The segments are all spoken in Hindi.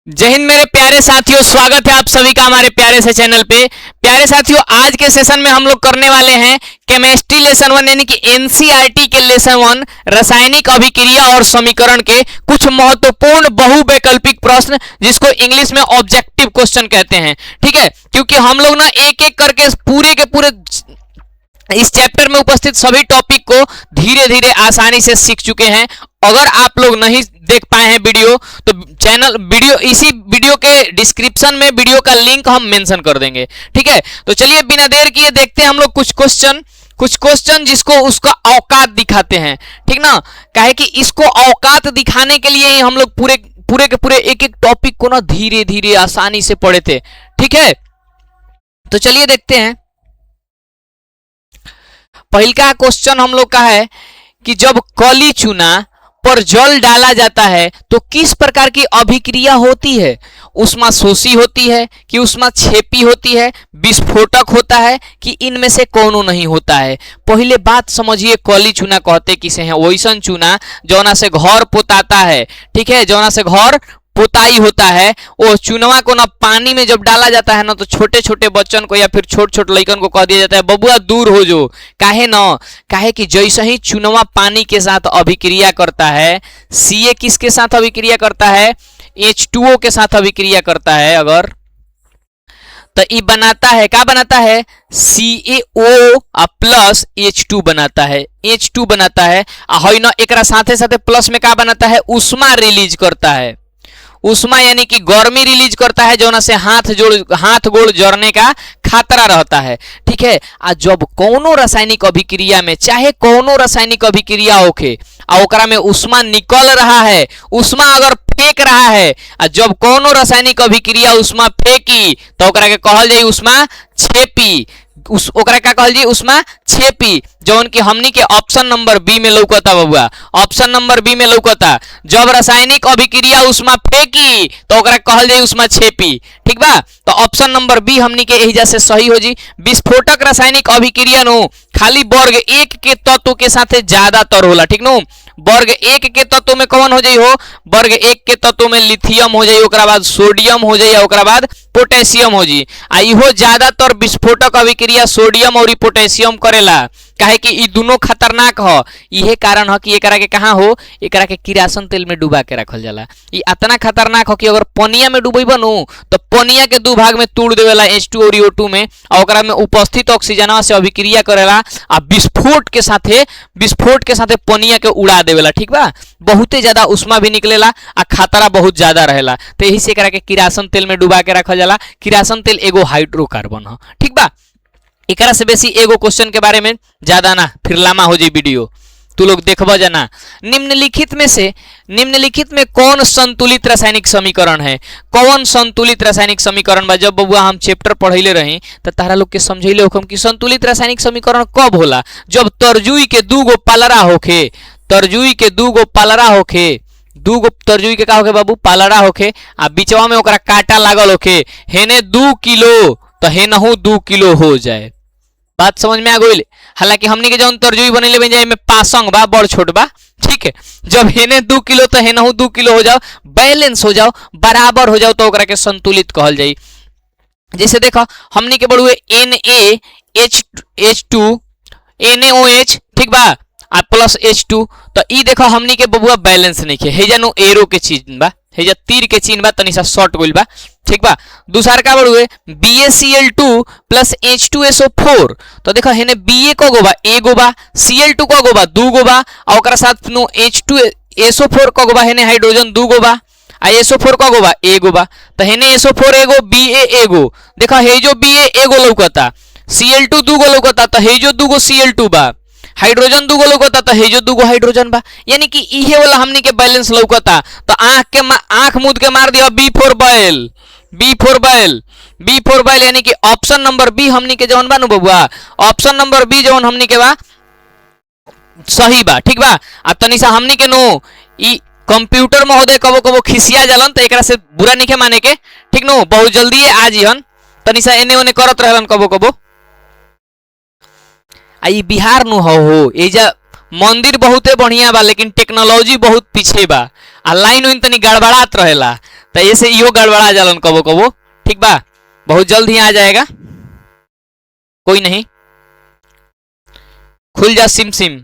जय हिंद मेरे प्यारे साथियों, स्वागत है आप सभी का हमारे प्यारे से चैनल पे। प्यारे साथियों, आज के सेशन में हम लोग करने वाले हैं केमिस्ट्री लेसन 1 यानी कि एनसीईआरटी के लेसन 1 रासायनिक अभिक्रिया और समीकरण के कुछ महत्वपूर्ण बहुवैकल्पिक प्रश्न, जिसको इंग्लिश में ऑब्जेक्टिव क्वेश्चन कहते हैं। ठीक है, क्योंकि हम लोग ना एक एक करके पूरे के पूरे इस चैप्टर में उपस्थित सभी टॉपिक को धीरे धीरे आसानी से सीख चुके हैं। अगर आप लोग नहीं देख पाए हैं वीडियो, तो इसी वीडियो के डिस्क्रिप्शन में वीडियो का लिंक हम मेंशन कर देंगे। ठीक है, तो चलिए बिना देर किए देखते हैं हम लोग कुछ क्वेश्चन जिसको उसका औकात दिखाते हैं। ठीक ना, काहे कि इसको औकात दिखाने के लिए ही हम लोग पूरे के पूरे एक एक टॉपिक को ना धीरे धीरे आसानी से पढ़े थे। ठीक है, तो चलिए देखते हैं। पहला क्वेश्चन हम लोग का है कि जब कली चूना पर जल डाला जाता है तो किस प्रकार की अभिक्रिया होती है? उष्मा शोषी होती है कि उष्मा छेपी होती है, विस्फोटक होता है कि इनमें से कोनो नहीं होता है? पहले बात समझिए, कली चूना कहते किसे हैं? वैसन चूना जौना से घर पोताता है। ठीक है, जौना से घर पोताई होता है, वो चुनवा को ना पानी में जब डाला जाता है ना, तो छोटे छोटे बच्चन को या फिर छोटे छोटे लड़कन को कह दिया जाता है, बबुआ दूर हो जो। काहे ना, काहे कि जैसे ही चुनवा पानी के साथ अभिक्रिया करता है, Ca किसके साथ अभिक्रिया करता है? H2O के साथ अभिक्रिया करता है अगर, तो ये बनाता है, क्या बनाता है? CaO प्लस H2 बनाता है, H2 बनाता है। है ना, एक साथे साथे प्लस में क्या बनाता है? उष्मा रिलीज करता है। उष्मा यानी कि गर्मी रिलीज करता है, जो ना से हाथ गोड़ जरने का खतरा रहता है। ठीक है, आज जब कोनो रासायनिक अभिक्रिया में, चाहे कोनो रासायनिक अभिक्रिया होके आ ओकरा में उष्मा निकल रहा है, उष्मा अगर फेंक रहा है, आ जब कोनो रासायनिक अभिक्रिया उष्मा फेंकी तो ओकरा के कहल जाई उष्मा छेपी। ओकरा का कहल जी? उष्मा छेपी, जौन की हमनी के ऑप्शन नंबर बी में लौकता बबुआ। ऑप्शन नंबर बी में लौकता, जब रासायनिक अभिक्रिया उष्मा फेंकी तो ओकरा कहल जाई उष्मा छेपी। ठीक बा, तो ऑप्शन नंबर बी हमनी के एहिजा से सही हो जी। विस्फोटक रासायनिक अभिक्रिया नो खाली वर्ग 1 के तत्व के साथे ज्यादातर होला। ठीक नो, वर्ग 1 के तत्व में कौन हो जाई हो? वर्ग 1 के तत्व में लिथियम हो जाई, ओकरा बाद सोडियम हो जाई, ओकरा बाद पोटेशियम हो जी। आ इहो ज्यादातर विस्फोटक अभिक्रिया सोडियम और पोटेशियम करेला, काहे कि ई दोनों खतरनाक ह। इहे कारण ह कि एकरा के कहाँ हो? एकरा के किरासन तेल में डुबा के रखल जाला। ई इतना खतरनाक ह कि अगर पनिया में डुबैबो नु तो पनिया के दो भाग में तोड़ देवेला, H2 और O2 में, और ओकरा में उपस्थित ऑक्सीजनवा से अभिक्रिया करेला आ विस्फोट के साथे पनिया के उड़ा देवेला। ठीक बा, बहुते ज्यादा उष्मा भी निकलेला आ खतरा बहुत ज्यादा रहेला। तो यही से एकरा के किरासन तेल में डुबा के रखल जाला। किरासन तेल एगो हाइड्रोकार्बन ह। ठीक बा, एकरा से बेसी एगो क्वेश्चन के बारे में ज्यादा ना, फिर लामा हो जाए वीडियो, तू लोग देखबो जना। निम्नलिखित में कौन संतुलित रासायनिक समीकरण है? कौन संतुलित रासायनिक समीकरण बा? जब बबुआ हम चैप्टर पढ़ैले रही तो तारा लोग के समझैले होखम कि संतुलित रासायनिक समीकरण कब होला? जब तरजुई के दूगो पालरा होखे, तरजुई के दूगो पालरा होखे, दूगो तरजुई के का होखे बाबू? पालरा होखे, आ बीचवा में ओकरा कांटा लागल होखे, हेने 2 किलो तो हेनहू 2 किलो हो जाए। बात समझ में आ गई? हालांकि हमनी के जौन तरजुई बनेले बन जाए में पासंग बा, बड़ छोट बा। ठीक है, जब हेने 2 किलो तो हेनहू 2 किलो हो जाओ, बैलेंस हो जाओ, बराबर हो जाओ, तो ओकरा के संतुलित कहल जाई। जैसे देखो हमनी के बड़ुए NaH2 NaOH, ठीक बा, आ प्लस H2, तो ई देखो हमनी के बबुआ बैलेंस नहीं है, हेजा नु एरो के चीज बा, हेजा तीर के चिन्ह बा, तनी सा शॉर्ट गइल बा। ठीक बा, दूसरा का बड़ुए BaCl2 प्लस H2SO4, तो देखो हेने Ba कगो बा? एगो बा। Cl2 कगो बा? 2 गो बा। और ओकरा साथ नु H2SO4 कगो बा? हेने हाइड्रोजन 2 गो बा। आ SO4 कगो बा? एगो बा। तो हेने SO4 एगो, Ba एगो, देखो हे जो Ba एगो लौकता, Cl2 2 गो लौकता, तो हे जो 2 गो Cl2 बा, हाइड्रोजन 2 गो लौकता, तो हे जो 2 गो हाइड्रोजन बा। यानी कि इहे वाला हमनी के बैलेंस लौकता। तो आंख मूद के मार दिया B4 बैल, यानी कि ऑप्शन नंबर बी हमनी के जौन बा नु बबुआ, ऑप्शन नंबर बी जौन हमनी के बा सही बा। ठीक बा, आ तनी सा हमनी के नो ई कंप्यूटर महोदय कबो कबो खिसिया जालन, तो एकरा से बुरा नहीं माने के। ठीक नो, बहुत जल्दी आ जीहन, तनी सा एने ओने करत रहलन कबो कबो। आई बिहार नु हो एजा मंदिर बहुते बढ़िया बा, लेकिन टेक्नोलॉजी बहुत पीछे बा, आ लाइन उइन तनी गड़बड़ात रहेला। तो ऐसे इहो गड़बड़ा जालन कबो कबो, ठीक बा, बहुत जल्द ही आ जाएगा, कोई नहीं। खुल जा सिम सिम,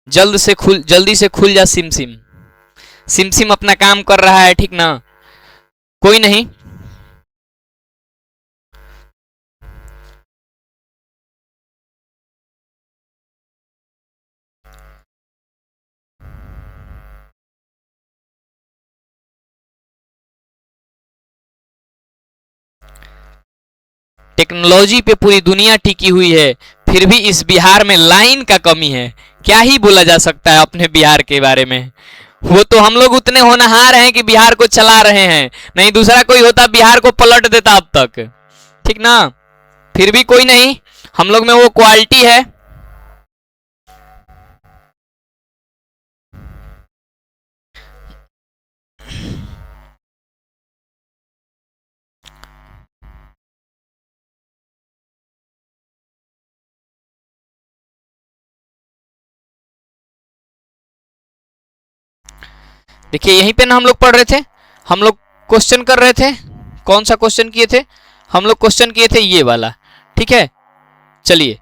जल्दी से खुल जा सिम सिम, सिम सिम अपना काम कर रहा है, ठीक ना, कोई नहीं। टेक्नोलॉजी पे पूरी दुनिया टिकी हुई है, फिर भी इस बिहार में लाइन का कमी है। क्या ही बोला जा सकता है अपने बिहार के बारे में। वो तो हम लोग उतने होनहार हैं कि बिहार को चला रहे हैं, नहीं दूसरा कोई होता बिहार को पलट देता अब तक, ठीक ना। फिर भी कोई नहीं, हम लोग में वो क्वालिटी है। देखिए यहीं पे ना हम लोग पढ़ रहे थे, हम लोग क्वेश्चन कर रहे थे, कौन सा क्वेश्चन किए थे हम लोग, क्वेश्चन किए थे ये वाला, ठीक है। चलिए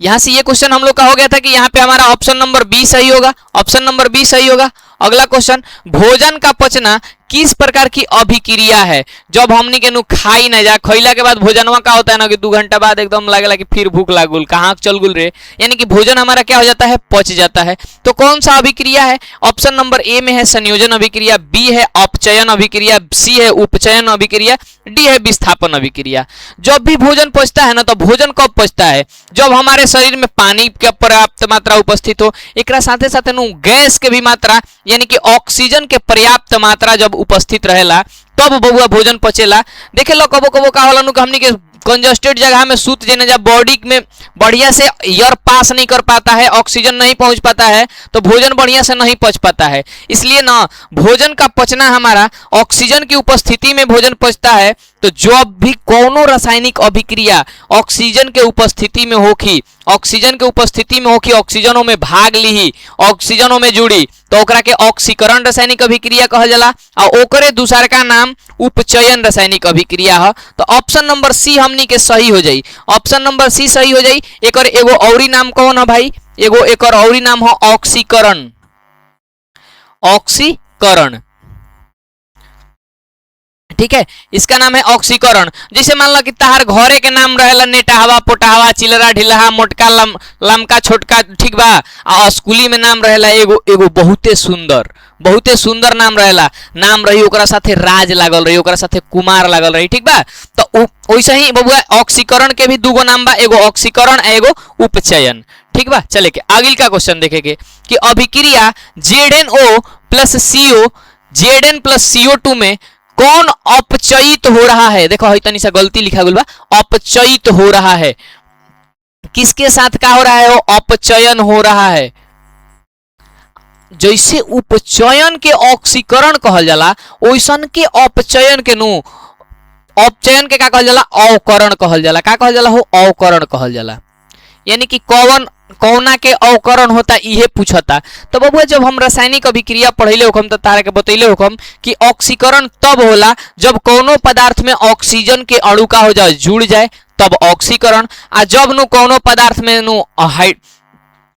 यहां से ये क्वेश्चन हम लोग का हो गया था कि यहाँ पे हमारा ऑप्शन नंबर बी सही होगा, ऑप्शन नंबर बी सही होगा। अगला क्वेश्चन, भोजन का पचना किस प्रकार की अभिक्रिया है। जब हमनी के नु खाई ना जा, खैला के बाद भोजनवा का होता है ना कि 2 घंटा बाद एकदम लगेला कि फिर भूख लागुल, कहाँ चल गुल रे, यानी कि भोजन हमारा क्या हो जाता है, पच जाता है। तो कौन सा अभिक्रिया है, ऑप्शन नंबर ए में है संयोजन अभिक्रिया, बी है अपचयन अभिक्रिया, सी है उपचयन अभिक्रिया, डी है विस्थापन अभिक्रिया। जब भी भोजन पचता है ना, तो भोजन कब पचता है, जब हमारे शरीर में पानी की पर्याप्त मात्रा उपस्थित हो, एक साथे साथे नु गैस के भी मात्रा यानी कि ऑक्सीजन के पर्याप्त मात्रा जब उपस्थित रहेला, तब बबुआ भोजन पचेला। देखे लो कबो कबो का होला नु कि हमनी के कंजस्टेड जगह में सूत जेने जब बॉडी में बढ़िया से एयर पास नहीं कर पाता है, ऑक्सीजन नहीं पहुंच पाता है, तो भोजन बढ़िया से नहीं पच पाता है। इसलिए ना भोजन का पचना हमारा ऑक्सीजन की उपस्थिति में भोजन पचता है। तो जब भी कोनो रासायनिक अभिक्रिया ऑक्सीजन के उपस्थिति में होखी, ऑक्सीजन के उपस्थिति में होखी, ऑक्सीजनों में भाग ली, ऑक्सीजनों में जुड़ी, तो ओकरा के ऑक्सीकरण रासायनिक अभिक्रिया कहल जाला, और ओकरे दूसर का नाम उपचयन रासायनिक अभिक्रिया है। तो ऑप्शन नंबर सी हमनी के सही हो जाई, ऑप्शन नंबर सी सही हो जाई। एक एगो औरी नाम कौन है भाई, एगो एक औरी नाम है ऑक्सीकरण, ऑक्सीकरण, ठीक है, इसका नाम है ऑक्सीकरण। जैसे मान लो कि तार घरे के नाम रहेला नेटाहवा, पोटाहवा, चिलरा, ढिलहा, मोटका, लमका, छोटका, ठीक बा, आ स्कूली में नाम रहेला एगो एगो बहुते सुंदर नाम रहेला, नाम रही ओकरा साथे राज लागल रही, ओकरा साथे कुमार लागल रही, ठीक बा। तो वैसे ही बबुआ ऑक्सीकरण के भी दूगो नाम बा, एगो ऑक्सीकरण एगो उपचयन, ठीक बा। चले के अगिल का क्वेश्चन देखेंगे कि अभिक्रिया ZnO plus CO, Zn plus CO2 में कौन अपचयित हो रहा है। देखो तनी सा गलती लिखा गया, अपचयित हो रहा है, किसके साथ का हो रहा है, वो अपचयन हो रहा है। जैसे उपचयन के ऑक्सीकरण कहल जाला, वैसन के अपचयन के नु, अपचयन के का कहल जाला, अवकरण कहल जाला। का कहल जाला हो, अवकरण कहल जाला, यानी कि कौना के अवकरण होता इहे पूछता। तो बबुआ जब हम रासायनिक अभिक्रिया पढ़ले होखम तो तारा के बतैले होखम कि ऑक्सीकरण तब होला जब कोनो पदार्थ में ऑक्सीजन के अणु का हो जाए, जुड़ जाए, तब ऑक्सीकरण। आ जब नु कोनो पदार्थ में नु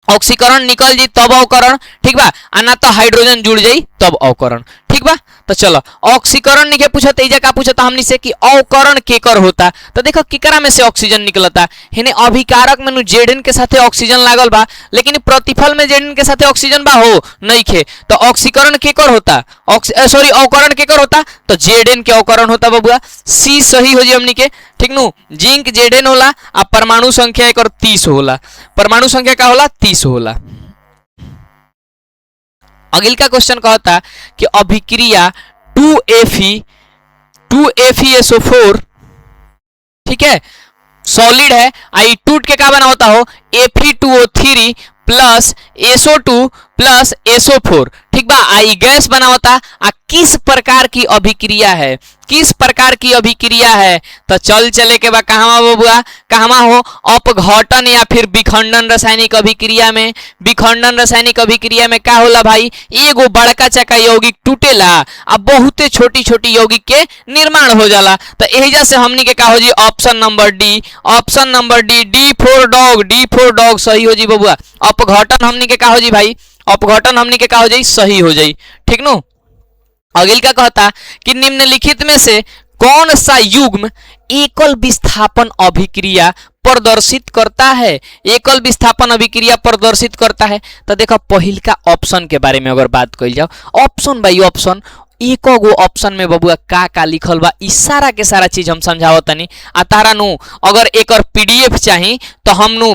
ऑक्सीकरण निकल जाई तब अवकरण, ठीक बा, आ ना तो हाइड्रोजन जुड़ जाई तब अवकरण, ठीक बा। तो चलो ऑक्सीकरण नहीं पूछता, इजा का पूछता हमनी से कि अवकरण केकर होता। तो देखो केकरा में से ऑक्सीजन निकलता, हेने अभिकारक में Zn के साथे ऑक्सीजन लागल बा, लेकिन प्रतिफल में Zn के साथे ऑक्सीजन बा हो नहीं खे, तो ऑक्सीकरण केकर होता, सॉरी अवकरण केकर होता, तो Zn के अवकरण होता बबुआ। सी सही हो जी हमनी के, ठीक नु। जिंक Zn होला, आ परमाणु संख्या एक 30 होला, परमाणु संख्या का होला 30 होला। अगिल का क्वेश्चन कहता कि अभिक्रिया 2FeSO4, ठीक है, सॉलिड है, आई टूट के क्या बना होता हो, Fe2O3 plus SO2 plus SO4, ठीक ठीक बा। आई गैस बनावता आ किस प्रकार की अभिक्रिया है, किस प्रकार की अभिक्रिया है, तो चल चले के बा कहवा बबुआ, कहवा हो, अपघटन या फिर विखंडन रासायनिक अभिक्रिया में। विखंडन रासायनिक अभिक्रिया में का होला भाई, एगो बड़का चका यौगिक टूटेला आ बहुते छोटी छोटी यौगिक के निर्माण हो जाला। तो एहिजा से हमनी के का हो जी, option number D, option number D, D for dog, D for dog सही हो जी बबुआ। अपघटन हमनी के का हो जी भाई, अपघटन हमनी के का हो जाई, सही हो जाई, ठीक नो। अगिल का कहता कि निम्नलिखित में से कौन सा युग्म एकल विस्थापन अभिक्रिया प्रदर्शित करता है, एकल विस्थापन अभिक्रिया प्रदर्शित करता है। तो देखो पहिल का ऑप्शन के बारे में अगर बात कइल जाओ, option by option echo go option में बबुआ का लिखल बा, ई सारा के सारा चीज हम समझावत तनी। आ तारा नु अगर एकर पीडीएफ चाही तो हम नु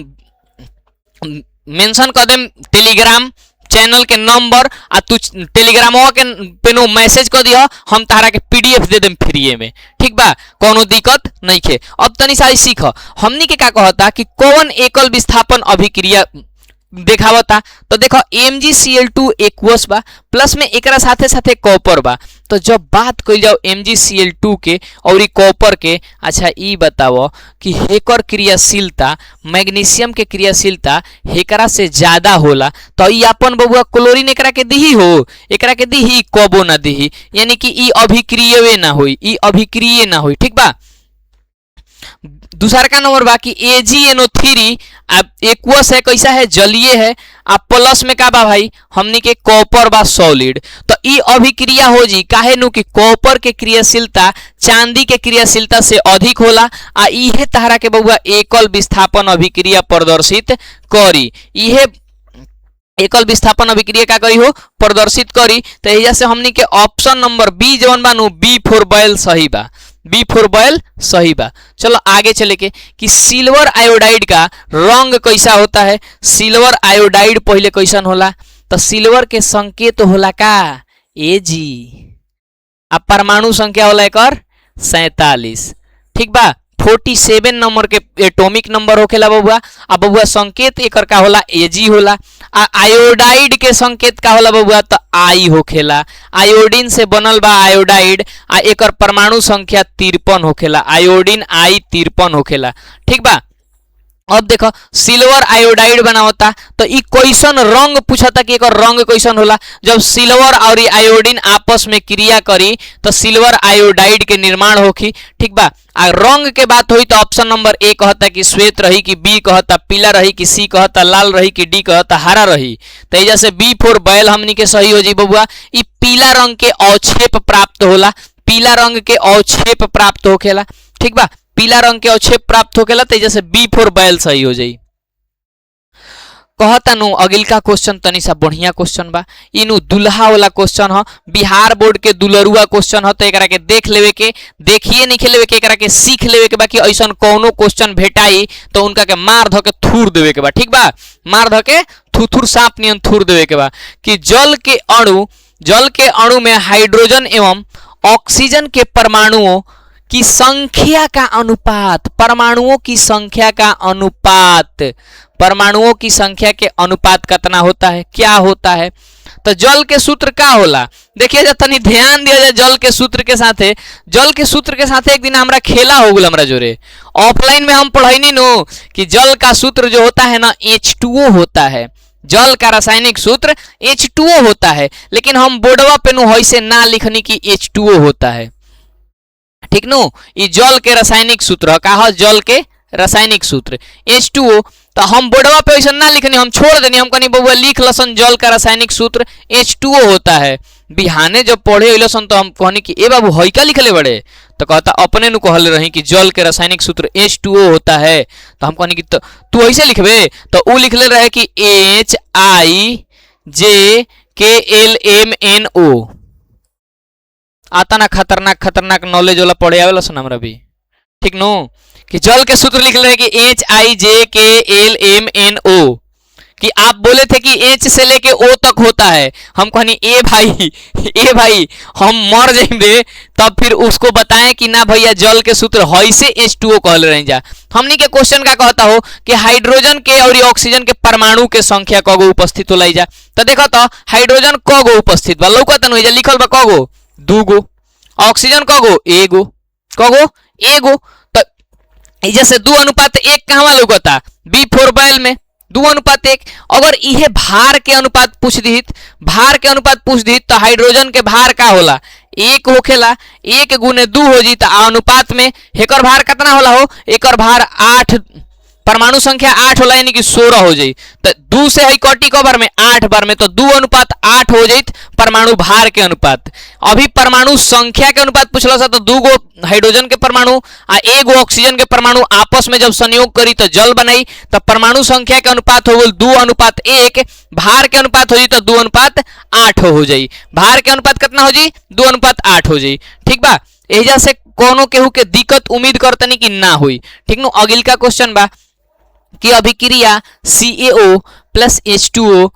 मेंशन कर देम टेलीग्राम चैनल के नंबर, आ तू टेलीग्रामवा के पे नो मैसेज कर दियो, हम तारा के पीडीएफ दे देम फ्री में, ठीक बा, कोनो दिक्कत नहीं खे। अब तनी सारी सीख, हमनी के का कहता कि कौन एकल विस्थापन अभिक्रिया देखावता। तो देखो MgCl2 एक्वस बा, प्लस में एकरा साथे साथे कॉपर बा। तो जब बात कइल जाओ MgCl2 के और ई कॉपर के, अच्छा ई बताओ कि हेकर क्रियाशीलता, मैग्नीशियम के क्रियाशीलता हेकरा से ज्यादा होला, तो ई अपन बबुआ क्लोरीन एकरा के दिही हो, एकरा के दिही, कबो ना दिही, यानी कि ई अभिक्रियवे ना होई, ई अभिक्रिय ना होई, ठीक बा। दूसरा का नंबर बा कि AgNO3 एक्वस है, कैसा है, जलीय है। अब प्लस में का बा भाई, हमनी के कॉपर बा सॉलिड। तो ई अभिक्रिया हो जी, काहे नु कि कॉपर के क्रियाशीलता चांदी के क्रियाशीलता से अधिक होला, आ इहे तहरा के बबुआ एकल विस्थापन अभिक्रिया प्रदर्शित करी, इहे एकल विस्थापन अभिक्रिया का करी हो, प्रदर्शित करी। तो एजा से हमनी के ऑप्शन नंबर बी जवन बा नु बी फॉर बॉयल सही बा, बी फॉर बॉयल सही बा। चलो आगे चले के कि सिल्वर आयोडाइड का रंग कैसा होता है। सिल्वर आयोडाइड पहले कैसन होला, तो सिल्वर के संकेत होला का, Ag, आ परमाणु संख्या होला एकर 47, ठीक बा। 47 नंबर के एटॉमिक नंबर होखेला बबुआ। आ बबुआ संकेत एकर का होला, Ag होला। आ आयोडाइड के संकेत का होला बबुआ, तो आई होखेला। आयोडीन से बनल बा आयोडाइड, आ एकर परमाणु संख्या 53 होखेला, आयोडीन आई 53 होखेला, ठीक बा। अब देखो सिल्वर आयोडाइड बनावता, तो ई कैसन रंग पूछता कि एकर रंग कैसन होला। जब सिल्वर और आयोडीन आपस में क्रिया करी तो सिल्वर आयोडाइड के निर्माण होखी, ठीक बा। आ रंग के बात हुई तो ऑप्शन नंबर ए कहता कि श्वेत रही, कि बी कहता पीला रही, कि सी कहता लाल रही, कि डी कहता हरा रही। तो एजा से बी फॉर बैल हमनी के सही हो जी बबुआ। ई पीला रंग के अवक्षेप प्राप्त होला, पीला रंग के अवक्षेप प्राप्त होखेला, ठीक बा, पीला रंग के अवक्षेप प्राप्त होखेला। तो जैसे बी फॉर बैल सही हो जाई। कहता नु अगिल का क्वेश्चन तनी सा बढ़िया क्वेश्चन बा, इनु दुल्हा वाला क्वेश्चन ह, बिहार बोर्ड के दुलरुआ क्वेश्चन ह। तो एकरा के देख लेवे के, देखिए नहीं लेवे के, एकरा के सीख लेवे के बा कि ऐसन कौनो क्वेश्चन भेटाई तो उनका के मार ध के थूर देवे के बा, ठीक बा, मार ध के थूथुर सांप नियन थूर देवे के बा। कि जल के अणु में हाइड्रोजन एवं ऑक्सीजन के परमाणुओं की संख्या का अनुपात, परमाणुओं की संख्या का अनुपात, परमाणुओं की संख्या के अनुपात कितना होता है, क्या होता है। तो जल के सूत्र का होला, देखिए जा तनी ध्यान दिया जाए जल के सूत्र के साथे। जल के सूत्र के साथे एक दिन हमरा खेला हो गल, हमरा जोरे ऑफलाइन में हम पढ़ाई नो कि जल का सूत्र जो होता है ना H2O होता है, जल का रासायनिक सूत्र H2O होता है। लेकिन हम बोर्डवा पे नो ऐसे ना लिखनी कि H2O होता है, ठीक नो। ये जल के रासायनिक सूत्र का है, जल के रासायनिक सूत्र H2O। तो हम बोर्डवा पे ऐसा ना लिखनी, हम छोड़ देनी, हम कहनी बबुआ लिख लसन जल का रासायनिक सूत्र H2O होता है। बिहाने जब पढ़े अइलसन तो हम कहनी कि ए बाबू हई का लिखले बड़े, तो कहता अपने नु कहले रही कि जल के रासायनिक सूत्र H2O होता है। तो हम कहनी कि तो तू ऐसे लिखबे, तो उ लिखले रहे कि HIJKLMNO। आता ना खतरनाक खतरनाक नॉलेज वाला पढ़े आवेला सन हमरा भी, ठीक नो। कि जल के सूत्र लिख रहे कि HIJKLMNO, कि आप बोले थे कि एच से लेके ओ तक होता है, हम कहनी ए भाई हम मर जाएंगे, तब फिर उसको बताएं कि ना भैया जल के सूत्र हई से H2O कहल रही जा। हमनी के क्वेश्चन का कहता हो कि हाइड्रोजन के और ऑक्सीजन के परमाणु के संख्या कगो उपस्थित हो जा। तो देखो तो हाइड्रोजन कगो उपस्थित बा, लौकत न लिखल बा कगो, दूगो। ऑक्सीजन कगो, एगो। कगो, एगो। तो जैसे 2:1 कहवा लौकता, B4 बैल में 2:1। अगर इहे भार के अनुपात पूछ दी तो हाइड्रोजन के भार का होला, 1 होखेला, 1 गुने 2 हो जी, तो अनुपात में एकर भार कितना होला हो, एकर भार 8, परमाणु संख्या 8 होला, यानी कि 16 हो जाई। तो 2 से है कटी कबर में 8 बार में, तो 2:8 हो जाई परमाणु भार के अनुपात। अभी परमाणु संख्या के अनुपात पूछला सा, तो 2 गो हाइड्रोजन के परमाणु आ 1 गो ऑक्सीजन के परमाणु आपस में जब संयोग करी तो जल बनाई, तो परमाणु संख्या के अनुपात हो गल 2:1, भार के अनुपात हो जाई तो 2:8 हो जाई। भार के अनुपात कितना हो जाई, 2:8 हो जाई। ठीक बा, एजा से कोनो केहू के दिक्कत उम्मीद करतनी कि ना हुई। ठीक नो, अगिल का क्वेश्चन बा कि अभिक्रिया CaO प्लस H2O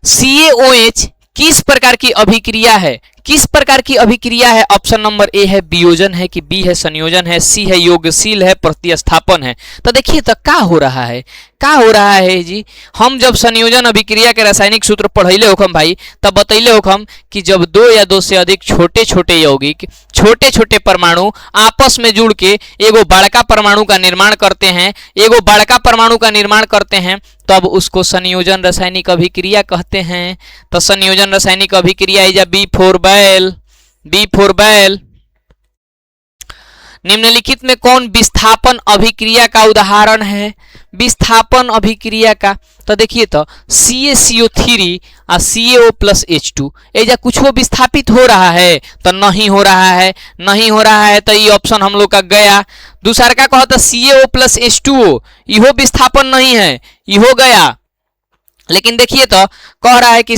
CaOH किस प्रकार की अभिक्रिया है, किस प्रकार की अभिक्रिया है। ऑप्शन नंबर ए है वियोजन है, कि बी है संयोजन है, सी है योगशील है, प्रतिस्थापन है। तो देखिए तो क्या हो रहा है, क्या हो रहा है जी। हम जब संयोजन अभिक्रिया के रासायनिक सूत्र पढ़ैले होखम भाई, तब बतैले होखम कि जब 2 या 2 से अधिक छोटे छोटे यौगिक, छोटे छोटे परमाणु आपस में जुड़ के एगो बड़का परमाणु का निर्माण करते हैं, एगो बड़का परमाणु का निर्माण करते हैं, तब उसको संयोजन रासायनिक अभिक्रिया कहते हैं। तो संयोजन रासायनिक अभिक्रिया इजा B4 बैल। निम्नलिखित में कौन विस्थापन अभिक्रिया का उदाहरण है, विस्थापन अभिक्रिया का। तो देखिए तो CaCO3 और CaO प्लस H2, एजा कुछ विस्थापित हो रहा है तो नहीं हो रहा है, नहीं हो रहा है, तो ये ऑप्शन हम लोग का गया। दूसरा का कहता CaO प्लस H2O, इहो विस्थापन नहीं है, इहो गया। लेकिन देखिए तो कह रहा है कि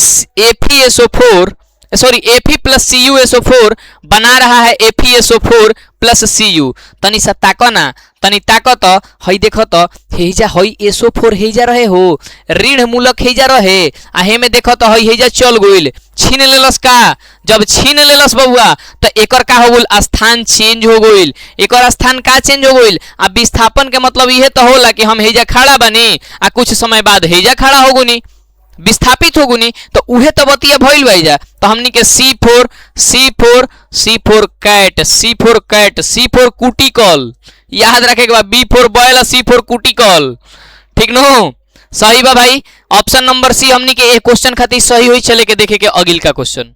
Fe प्लस CuSO4 बना रहा है FeSO4 प्लस Cu। तनी सा ताको ना, तनी ताको तो हई देखो तो हेजा हई SO4 हेजा रहे हो, ऋण मूलक हेजा रहे, आ हे में देखो तो हई हेजा चल गइल, छीन लेलस का। जब छीन लेलस बबुआ तो एकर का हो गइल, स्थान चेंज हो गइल। एकर स्थान का चेंज हो गइल। आ विस्थापन के मतलब ये तो होला कि हम हेजा खड़ा बनी आ कुछ समय बाद हेजा खड़ा हो गुनी, विस्थापित हो गुनी, तो उहे तो बतिया भइल बाइजा। तो हमनी के C4 कुटिकल याद रखे के बाद, B4 बॉयल C4 कुटिकल। ठीक नो, सही बा भाई। ऑप्शन नंबर सी हमनी के एक क्वेश्चन खातिर सही हुई। चले के देखे के अगिल का क्वेश्चन।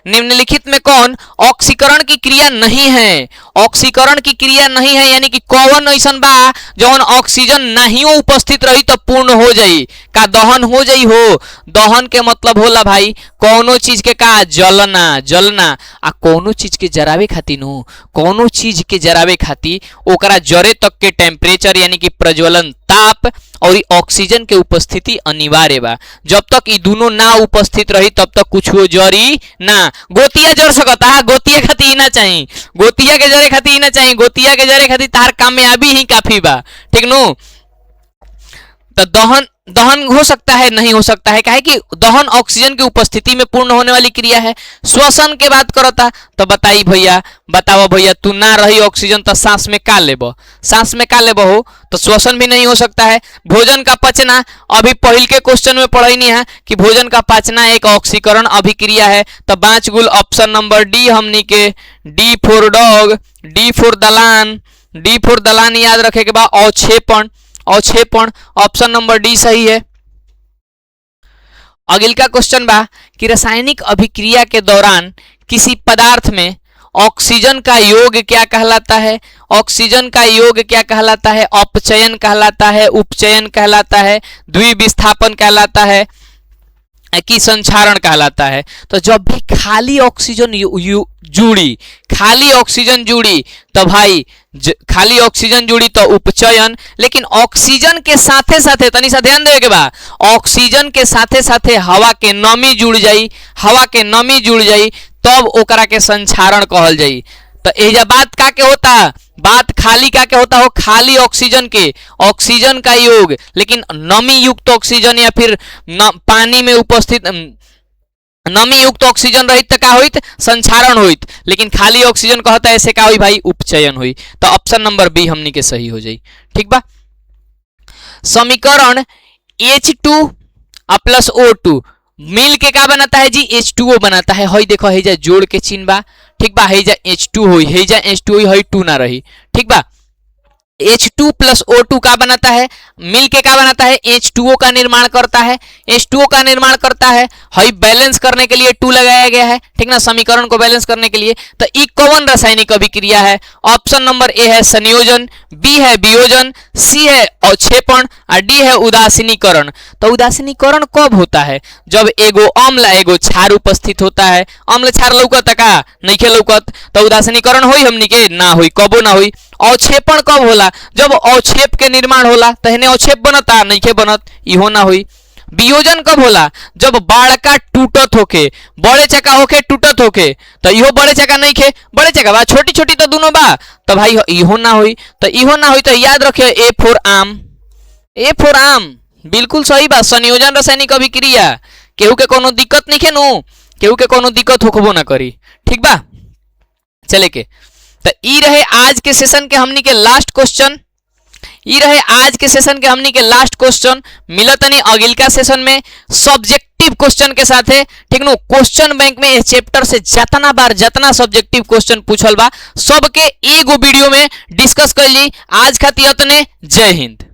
निम्नलिखित में कौन ऑक्सीकरण की क्रिया नहीं है, ऑक्सीकरण की क्रिया नहीं है, यानी कि कौन ऐसन बा जौन ऑक्सीजन नहीं उपस्थित रही तो पूर्ण हो जाई, का दहन हो जाई हो। दहन के मतलब होला भाई कोनो चीज के का जलना आ कोनो चीज के जरावे खातिर नु, कोनो चीज के जरावे खातिर ओकरा जरे तक के टेम्परेचर यानी कि प्रज्वलन ताप और ऑक्सीजन के उपस्थिति अनिवार्य बा। जब तक ये दोनों ना उपस्थित रही तब तक कुछ हो जरी ना। गोतिया जर सकता, गोतिया खातिर ना चाहिए, गोतिया के जरे खातिर ना चाहिए, गोतिया के जरे खातिर तार कामयाबी ही काफी बा। ठीक नो, तो दहन हो सकता है, नहीं हो सकता है, काहे कि दहन ऑक्सीजन की उपस्थिति में पूर्ण होने वाली क्रिया है। श्वसन के बात करता तो बताई भैया, बताओ भैया, तू ना रही ऑक्सीजन तो सांस में का लेबो, सांस में का लेबो हो, तो श्वसन भी नहीं हो सकता है। भोजन का पचना, अभी पहले के क्वेश्चन में पढ़ी नहीं है कि भोजन का पचना एक ऑक्सीकरण अभिक्रिया है। तो 5 गुल ऑप्शन नंबर डी हमनी के D for dog, D for दलान याद रखे के बाद अवक्षेपण ऑप्शन नंबर डी सही है। अगिल का क्वेश्चन बा कि रासायनिक अभिक्रिया के दौरान किसी पदार्थ में ऑक्सीजन का योग क्या कहलाता है, ऑक्सीजन का योग क्या कहलाता है, अपचयन कहलाता है, उपचयन कहलाता है, द्विविस्थापन कहलाता है कि संक्षारण कहलाता है। तो जब भी खाली ऑक्सीजन जुड़ी तो भाई खाली ऑक्सीजन जुड़ी तो उपचयन, लेकिन ऑक्सीजन के साथे साथे तनी सा ध्यान देवे के बा, ऑक्सीजन के साथे साथे हवा के नमी जुड़ जाई, तब ओकरा के संक्षारण कहल जाई। तो एजा बात का के होता, बात खाली का के होता हो, खाली ऑक्सीजन के, ऑक्सीजन का योग, लेकिन नमी युक्त ऑक्सीजन या फिर पानी में उपस्थित नमी युक्त ऑक्सीजन रहित का होइत, संचारण होइत, लेकिन खाली ऑक्सीजन कहता है ऐसे का हुई भाई, उपचयन हुई। तो ऑप्शन नंबर बी हमनी के सही हो जाई। ठीक बा। समीकरण H2 प्लस O2 मिल के का बनाता है जी, H2O बनाता है। हई देखो हेजा जोड़ के चिन्ह बा, ठीक बा, हेजा H2 होई, हेजा H2 होई, हई 2 ना रही। ठीक बा। H2 प्लस O2 का बनाता है, मिल के का बनाता है, H2O का निर्माण करता है, H2O का निर्माण करता है। हई बैलेंस करने के लिए 2 लगाया गया है, ठीक ना, समीकरण को बैलेंस करने के लिए। तो ई कौन रासायनिक अभिक्रिया है? ऑप्शन नंबर ए है संयोजन, बी है वियोजन, सी है अवक्षेपण और डी है उदासीनीकरण। तो उदासीनीकरण कब होता है? जब एगो अम्ल एगो क्षार उपस्थित होता है। अम्ल क्षार लौकत का नइखे लौकत, तो उदासीनीकरण होई हमनी के ना होई, कबो ना होई। अवक्षेपण कब होला? जब अवक्षेप के निर्माण होला, तहने अवक्षेप बनता, नइखे बनत, इहो ना होई। वियोजन कब होला? जब बड़का टूटत होके, बड़े चक्का होके टूटत होके, तो इहो बड़े चक्का नइखे, बड़े चक्का बा, छोटी छोटी तो दोनों बा, तो भाई इहो ना होई। तो इहो ना होई तो याद रखियो ए फॉर आम, ए फॉर आम बिल्कुल सही बा। संयोजन रासायनिक अभिक्रिया, केहू के कोनो दिक्कत नइखे नु, केहू के कोनो दिक्कत होखबो ना करी। ठीक बा, चले के तो ई रहे आज के सेशन के हमनी के लास्ट क्वेश्चन, ई रहे आज के सेशन के हमनी के लास्ट क्वेश्चन। मिलतनी अगिलका सेशन में सब्जेक्टिव क्वेश्चन के साथ है, ठीक नो। क्वेश्चन बैंक में इस चैप्टर से जितना बार जितना सब्जेक्टिव क्वेश्चन पूछल बा सबके एगो वीडियो में डिस्कस कर ली। आज खातिर इतने, जय हिंद।